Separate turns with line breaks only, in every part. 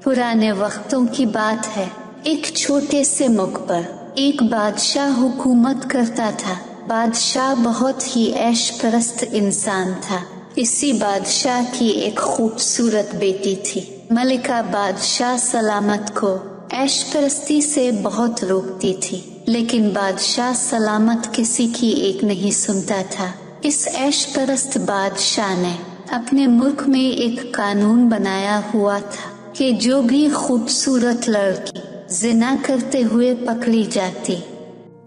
पुराने वक्तों की बात है। एक छोटे से मुल्क पर एक बादशाह हुकूमत करता था। बादशाह बहुत ही ऐश परस्त इंसान था। इसी बादशाह की एक खूबसूरत बेटी थी। मलिका बादशाह सलामत को ऐश परस्ती से बहुत रोकती थी, लेकिन बादशाह सलामत किसी की एक नहीं सुनता था। इस ऐश परस्त बादशाह ने अपने मुल्क में एक कानून बनाया हुआ था कि जो भी खूबसूरत लड़की जिना करते हुए पकड़ी जाती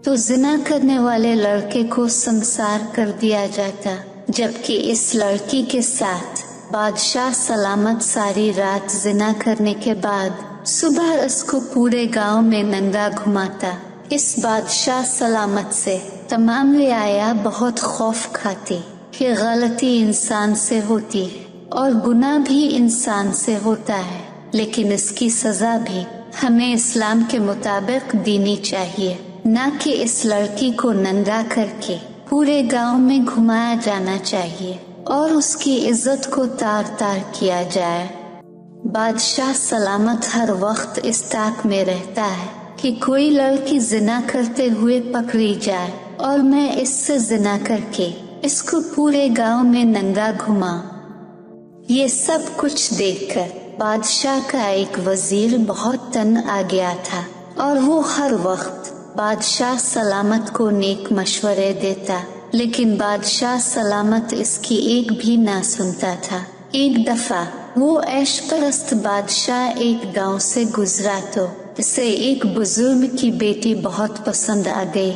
तो जिना करने वाले लड़के को संसार कर दिया जाता, जबकि इस लड़की के साथ बादशाह सलामत सारी रात जिना करने के बाद सुबह उसको पूरे गांव में नंगा घुमाता। इस बादशाह सलामत से तमाम रियाया बहुत खौफ खाती कि गलती इंसान से होती है और गुनाह भी इंसान से होता है, लेकिन इसकी सजा भी हमें इस्लाम के मुताबिक देनी चाहिए, न कि इस लड़की को नंगा करके पूरे गांव में घुमाया जाना चाहिए और उसकी इज्जत को तार तार किया जाए। बादशाह सलामत हर वक्त इस ताक में रहता है कि कोई लड़की जिना करते हुए पकड़ी जाए और मैं इससे जिना करके इसको पूरे गांव में नंगा घुमा। ये सब कुछ देखकर बादशाह का एक वजीर बहुत तंग आ गया था और वो हर वक्त बादशाह सलामत को नेक मशवरे देता, लेकिन बादशाह सलामत इसकी एक भी ना सुनता था। एक दफा वो ऐश परस्त बादशाह एक गांव से गुजरा तो इसे एक बुजुर्ग की बेटी बहुत पसंद आ गई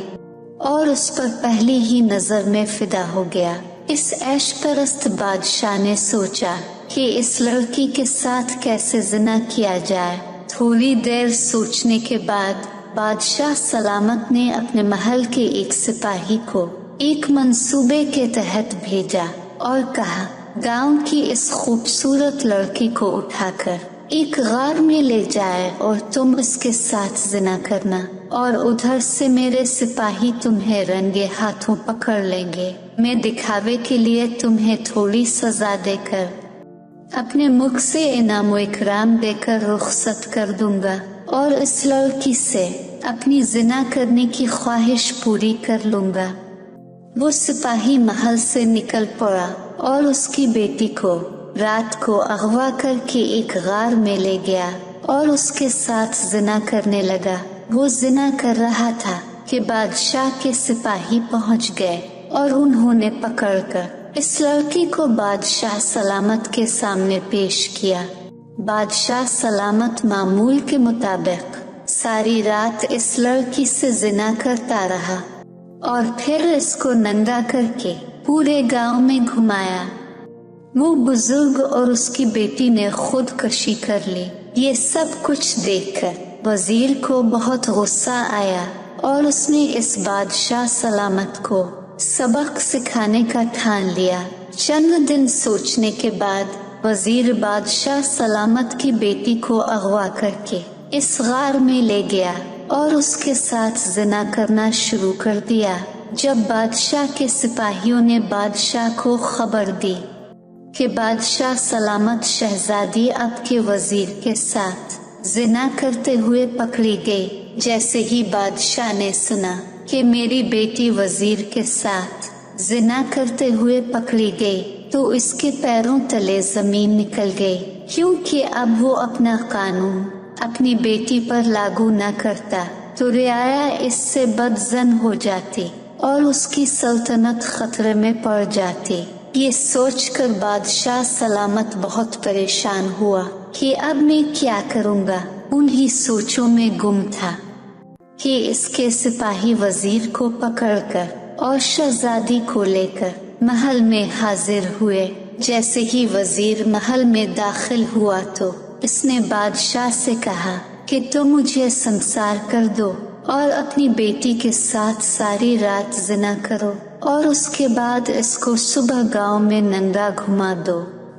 और उस पर पहली ही नजर में फिदा हो गया। इस ऐश परस्त बादशाह ने सोचा कि इस लड़की के साथ कैसे जिना किया जाए। थोड़ी देर सोचने के बाद बादशाह सलामत ने अपने महल के एक सिपाही को एक मंसूबे के तहत भेजा और कहा, गांव की इस खूबसूरत लड़की को उठाकर एक गार में ले जाए और तुम उसके साथ जिना करना, और उधर से मेरे सिपाही तुम्हें रंगे हाथों पकड़ लेंगे। मैं दिखावे के लिए तुम्हें थोड़ी सजा देकर अपने मुख से इनाम इकराम देकर रुखसत कर दूंगा और इस लड़की से अपनी जिना करने की ख्वाहिश पूरी कर लूंगा। वो सिपाही महल से निकल पड़ा और उसकी बेटी को रात को अगवा करके एक गार में ले गया और उसके साथ जिना करने लगा। वो जिना कर रहा था कि बादशाह के सिपाही पहुंच गए और उन्होंने पकड़कर इस लड़की को बादशाह सलामत के सामने पेश किया। बादशाह सलामत मामूल के मुताबिक सारी रात इस लड़की से जिना करता रहा और फिर इसको नंगा करके पूरे गांव में घुमाया। वो बुजुर्ग और उसकी बेटी ने खुदकशी कर ली। ये सब कुछ देखकर वजीर को बहुत गुस्सा आया और उसने इस बादशाह सलामत को सबक सिखाने का ठान लिया। चंद दिन सोचने के बाद वजीर बादशाह सलामत की बेटी को अगवा करके इस गार में ले गया और उसके साथ जिना करना शुरू कर दिया। जब बादशाह के सिपाहियों ने बादशाह को खबर दी कि बादशाह सलामत शहजादी आपके वजीर के साथ जिना करते हुए पकड़ी गई, जैसे ही बादशाह ने सुना कि मेरी बेटी वजीर के साथ जिना करते हुए पकड़ी गई, तो इसके पैरों तले जमीन निकल गई, क्योंकि अब वो अपना कानून अपनी बेटी पर लागू न करता तो रियाया इससे बदजन हो जाती और उसकी सल्तनत खतरे में पड़ जाती। ये सोचकर बादशाह सलामत बहुत परेशान हुआ कि अब मैं क्या करूँगा। उन्हीं सोचों में गुम था कि इसके सिपाही वजीर को पकड़कर और शहजादी को लेकर महल में हाजिर हुए। जैसे ही वजीर महल में दाखिल हुआ तो इसने बादशाह से कहा कि तुम मुझे संसार कर दो और अपनी बेटी के साथ सारी रात जिना करो और उसके बाद इसको सुबह गांव में नंगा घुमा दो,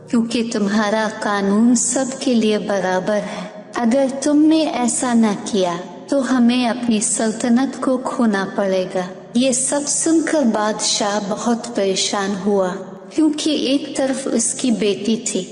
क्योंकि तुम्हारा कानून सबके लिए बराबर है। अगर तुमने ऐसा न किया तो हमें अपनी सल्तनत को खोना पड़ेगा। ये सब सुनकर बादशाह बहुत परेशान हुआ, क्योंकि एक तरफ उसकी बेटी थी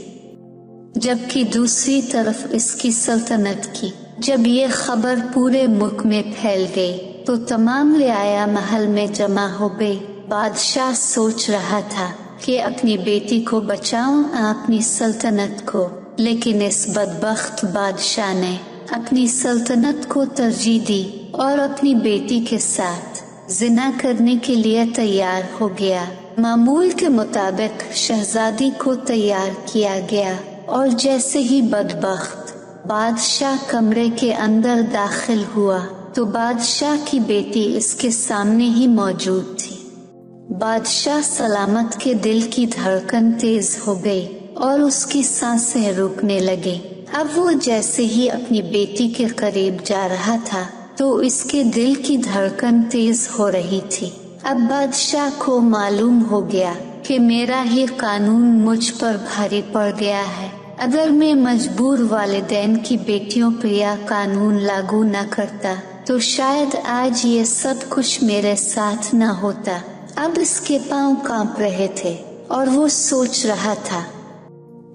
جبکہ دوسری طرف اس کی سلطنت کی۔ جب یہ خبر پورے ملک میں پھیل گئی تو تمام رعایا محل میں جمع ہو گئی۔ بادشاہ سوچ رہا تھا کہ اپنی بیٹی کو بچاؤں اپنی سلطنت کو، لیکن اس بدبخت بادشاہ نے اپنی سلطنت کو ترجیح دی اور اپنی بیٹی کے ساتھ زنا کرنے کے لیے تیار ہو گیا۔ معمول کے مطابق شہزادی کو تیار کیا گیا اور جیسے ہی بدبخت بادشاہ کمرے کے اندر داخل ہوا تو بادشاہ کی بیٹی اس کے سامنے ہی موجود تھی۔ بادشاہ سلامت کے دل کی دھڑکن تیز ہو گئی اور اس کی سانسیں رکنے لگیں۔ اب وہ جیسے ہی اپنی بیٹی کے قریب جا رہا تھا تو اس کے دل کی دھڑکن تیز ہو رہی تھی۔ اب بادشاہ کو معلوم ہو گیا کہ میرا ہی قانون مجھ پر بھاری پڑ گیا ہے۔ اگر میں مجبور والدین کی بیٹیوں پر یہ قانون لاگو نہ کرتا تو شاید آج یہ سب کچھ میرے ساتھ نہ ہوتا۔ اب اس کے پاؤں کانپ رہے تھے اور وہ سوچ رہا تھا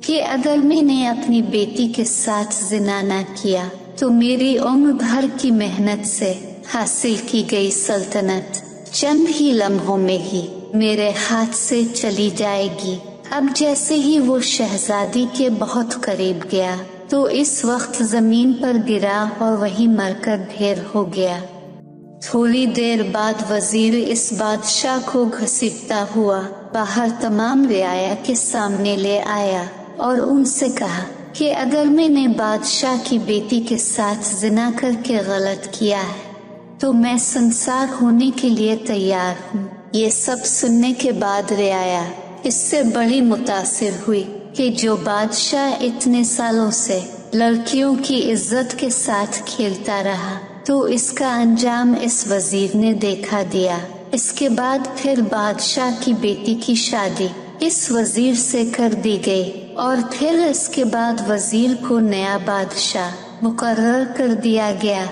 کہ اگر میں نے اپنی بیٹی کے ساتھ زنا نہ کیا تو میری عمر بھر کی محنت سے حاصل کی گئی سلطنت چند ہی لمحوں میں ہی میرے ہاتھ سے چلی جائے گی۔ اب جیسے ہی وہ شہزادی کے بہت قریب گیا تو اس وقت زمین پر گرا اور وہیں مر کر ڈھیر ہو گیا۔ تھوڑی دیر بعد وزیر اس بادشاہ کو گھسیٹتا ہوا باہر تمام رعایا کے سامنے لے آیا اور ان سے کہا کہ اگر میں نے بادشاہ کی بیٹی کے ساتھ زنا کر کے غلط کیا ہے تو میں سنسار ہونے کے لیے تیار ہوں۔ یہ سب سننے کے بعد رعایا اس سے بڑی متاثر ہوئی کہ جو بادشاہ اتنے سالوں سے لڑکیوں کی عزت کے ساتھ کھیلتا رہا تو اس کا انجام اس وزیر نے دیکھا دیا۔ اس کے بعد پھر بادشاہ کی بیٹی کی شادی اس وزیر سے کر دی گئی اور پھر اس کے بعد وزیر کو نیا بادشاہ مقرر کر دیا گیا۔